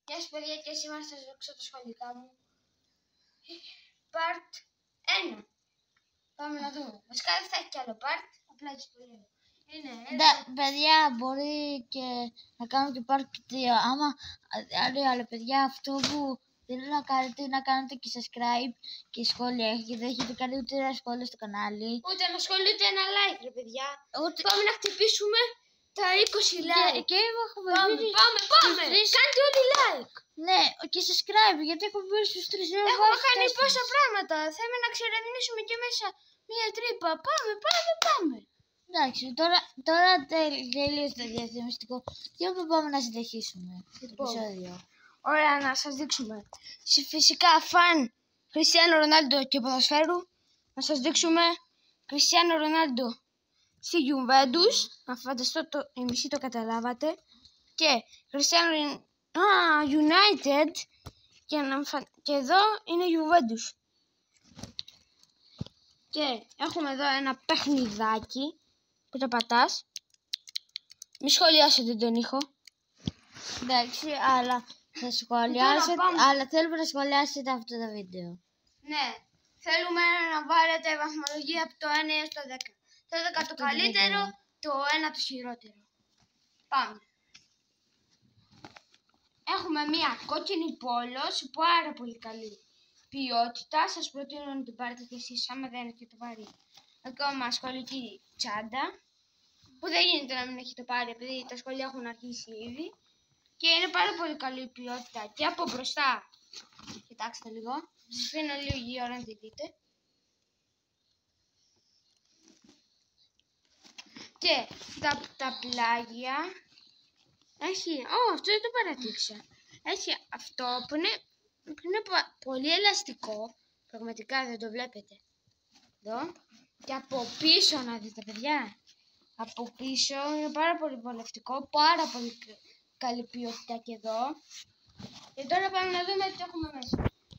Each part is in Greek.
Γεια σας παιδιά και σήμερα σας δείξω τα σχολικά μου. Part 1. Πάμε να δούμε. Βασικά δεν θα έχει κι άλλο part, απλά έτσι πολύ ωραίο. Παιδιά, μπορεί και να κάνουμε και part 2. Αλλά παιδιά, αυτό που θέλω να κάνετε και subscribe και σχόλια. Γιατί δεν έχετε κάνει ούτε ένα σχόλιο στο κανάλι. Ούτε ένα σχόλιο, ούτε ένα like, ρε παιδιά. Πάμε να χτυπήσουμε τα 20 like. Και έχουμε Πάμε. Κάντε όλοι like. Ναι, και subscribe, γιατί έχουμε μπει στους 3. Έχουμε κάνει πόσα πράγματα. Θέλουμε να ξερευνήσουμε και μέσα μία τρύπα. Πάμε. Εντάξει, τώρα τελείωσε το διαφημιστικό. Τι πάμε να συνεχίσουμε το επεισόδιο. Ωραία, να σας δείξουμε. Φυσικά φαν Κριστιάνο Ρονάλντο και ποδοσφαίρου. Να σας δείξουμε Κριστιάνο Ρονάλντο στη Juventus. Να φανταστώ οι μισοί το καταλάβατε. Και Κριστιάνο United. Και εδώ είναι Juventus. Και έχουμε εδώ ένα παιχνιδάκι που το πατάς. Μη σχολιάσετε τον ήχο. Εντάξει, αλλά θα σχολιάσετε, αλλά θέλουμε να σχολιάσετε αυτό το βίντεο. Ναι, θέλουμε να βάλετε βαθμολογία από το 1 έως το 10. Το 10 το καλύτερο, το 1 το χειρότερο. Πάμε. Έχουμε μία κόκκινη πόλο σε πάρα πολύ καλή ποιότητα. Σας προτείνω να την πάρετε και εσείς άμα δεν έχετε πάρει ακόμα σχολική τσάντα. Που δεν γίνεται να μην έχετε πάρει επειδή τα σχολεία έχουν αρχίσει ήδη. Και είναι πάρα πολύ καλή ποιότητα και από μπροστά. Κοιτάξτε λίγο. Σας αφήνω λίγη ώρα να τη δείτε. Και τα πλάγια έχει... αυτό δεν το παρατήρησα. Έχει αυτό που είναι πολύ ελαστικό. Πραγματικά δεν το βλέπετε. Εδώ. Και από πίσω να δείτε παιδιά. Από πίσω είναι πάρα πολύ βολευτικό. Πάρα πολύ καλή ποιότητα και εδώ. Και τώρα πάμε να δούμε τι έχουμε μέσα.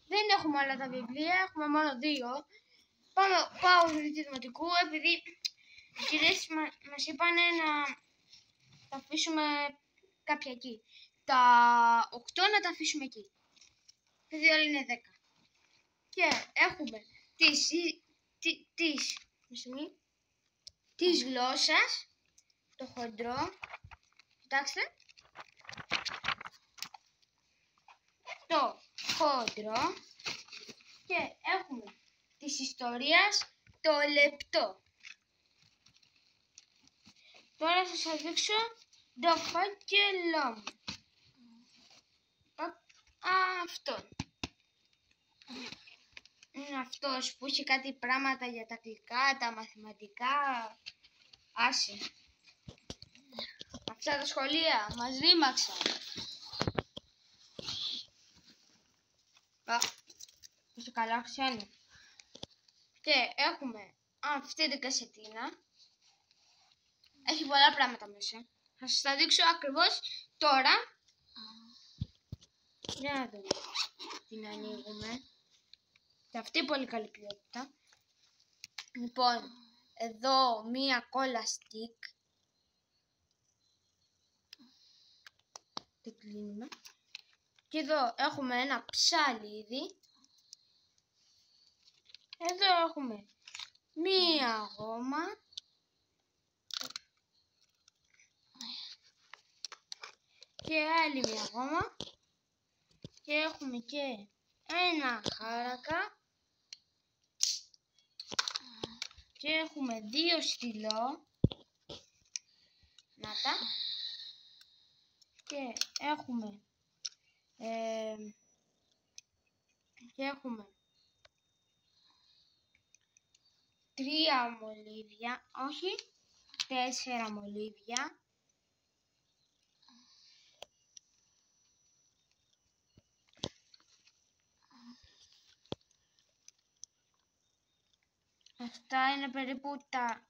Δεν έχουμε όλα τα βιβλία, έχουμε μόνο 2. Πάω στο δημοτικού επειδή οι κυρίες μας είπαν να τα αφήσουμε κάποια εκεί. Τα 8 να τα αφήσουμε εκεί. Επειδή όλα είναι 10. Και έχουμε της γλώσσας, το χοντρό. Κοιτάξτε. Το χοντρό. Και έχουμε της ιστορίας το λεπτό. Τώρα θα σας δείξω το φάκελό μου. Αυτό. Είναι αυτός που έχει κάτι πράγματα για τα αγγλικά, τα μαθηματικά. Άσε. Αυτά τα σχολεία μας ρήμαξαν. Πόσο καλά χτιάνει. Και έχουμε αυτή την κασετίνα. Έχει πολλά πράγματα μέσα. Θα σας τα δείξω ακριβώς τώρα. Για να δούμε. Την ανοίγουμε. Και αυτή πολύ καλή ποιότητα. Λοιπόν, εδώ μία κόλλα stick. Την κλείνουμε. Και εδώ έχουμε ένα ψαλίδι. Εδώ έχουμε μία γόμα. Και άλλη μία γόμα. Και έχουμε και ένα χάρακα. Και έχουμε 2 στυλό. Να τα. Και έχουμε 3 μολύβια, όχι 4 μολύβια. Αυτά είναι περίπου τα...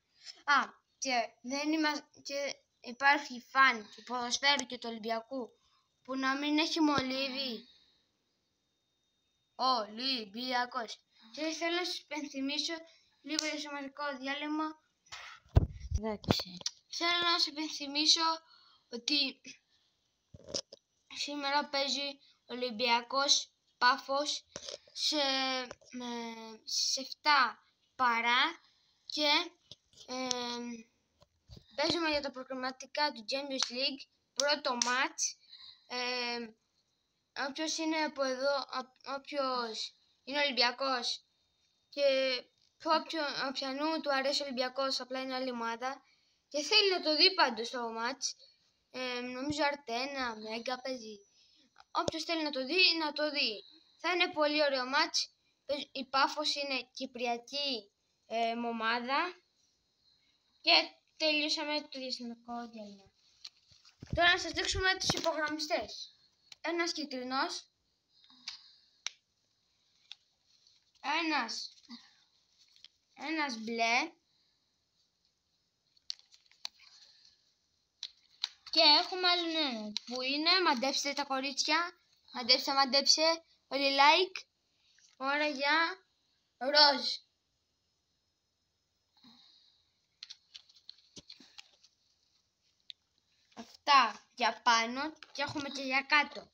και υπάρχει φαν του ποδοσφαίρου και του Ολυμπιακού που να μην έχει μολύβι. Ολυμπιακός. Και θέλω να σας υπενθυμίσω λίγο για σωματικό διάλειμμα. Εντάξει. Θέλω να σας υπενθυμίσω ότι σήμερα παίζει Ολυμπιακός Πάφος σε 7 παρά και παίζουμε για τα προκριματικά του Champions League, πρώτο μάτς. Όποιος είναι από εδώ, όποιος είναι Ολυμπιακός και όποιανού του αρέσει ο Ολυμπιακός, απλά είναι άλλη ομάδα και θέλει να το δει πάντως το μάτς, νομίζω Αρτένα, Μέγκα παίζει. Όποιος θέλει να το δει, να το δει. Θα είναι πολύ ωραίο μάτς. Η Πάφος είναι κυπριακή ομάδα και τελειώσαμε το διαστημικό διάλειμμα. Τώρα να σας δείξουμε τους υπογραμμιστές. Ένας κίτρινος, ένας μπλε και έχουμε άλλον έναν που είναι, μαντέψτε τα κορίτσια, μαντέψτε, όλοι like, ώρα για ροζ. Αυτά για πάνω και έχουμε και για κάτω.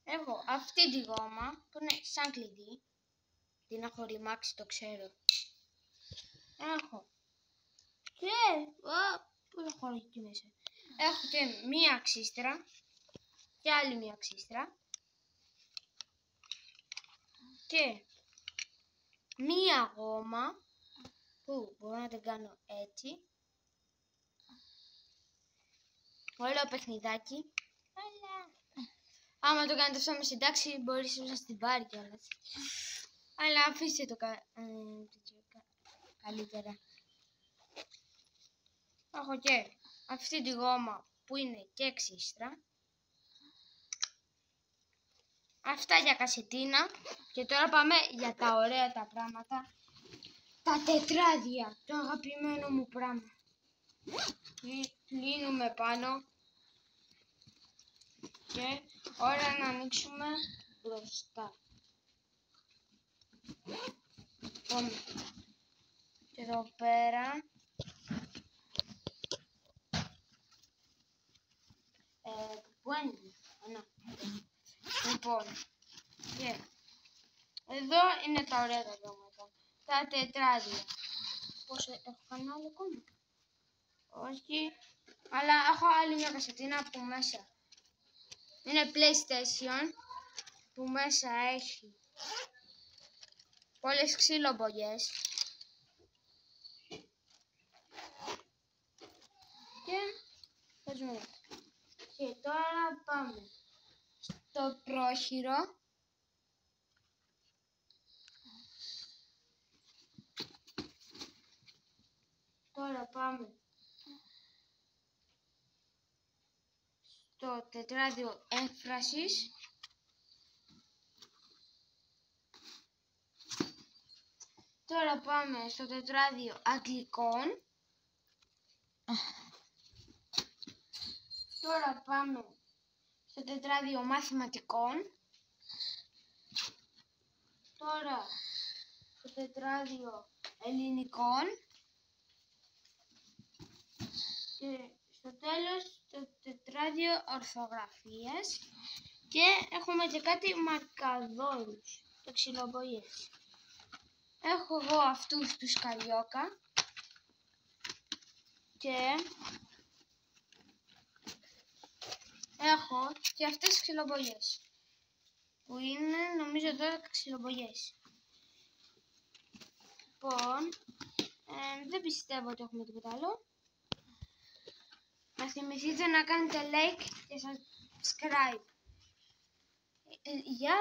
Έχω αυτή τη γόμα που είναι σαν κλειδί. Την έχω ρημάξει, το ξέρω. Έχω και... πού το χωρώ εκεί μέσα. Έχω και μία αξίστρα και άλλη μία αξίστρα και μία γόμα που μπορώ να την κάνω έτσι. Ωραίο παιχνιδάκι. Αλλά άμα το κάνετε αυτό με συντάξει, μπορεί να σας την πάρει κιόλας. Αλλά αφήστε το καλύτερα. Έχω και αυτή τη γόμα που είναι και εξίστρα. Αυτά για κασετίνα. Και τώρα πάμε για τα ωραία τα πράγματα. Τα τετράδια. Το αγαπημένο μου πράγμα. Κλείνουμε πάνω. Και ώρα να ανοίξουμε μπροστά. Πάμε. Και εδώ πέρα. Πού είναι? Λοιπόν. Και εδώ είναι τα ωραία τα πράγματα. Τα τετράδια. Πώς έχω κάνει άλλο ακόμα? Όχι. Αλλά έχω άλλη μια κασετίνα που μέσα είναι PlayStation, που μέσα έχει πολλές ξυλομπογιές και παίζουμε. Και τώρα πάμε στο πρόχειρο. Τώρα πάμε στο τετράδιο έκφρασης. Τώρα πάμε στο τετράδιο αγγλικών. Τώρα πάμε στο τετράδιο μαθηματικών. Τώρα στο τετράδιο ελληνικών. Και στο τέλος το τετράδιο ορθογραφίας. Και έχουμε και κάτι μαρκαδόρους, το ξυλομπογιές. Έχω εγώ αυτούς τους Καριόκα και έχω και αυτές τις ξυλομπογιές που είναι νομίζω 12 ξυλομπογιές. Λοιπόν, δεν πιστεύω ότι έχουμε τίποτα άλλο. Να θυμηθείτε να κάνετε like και subscribe. Γεια!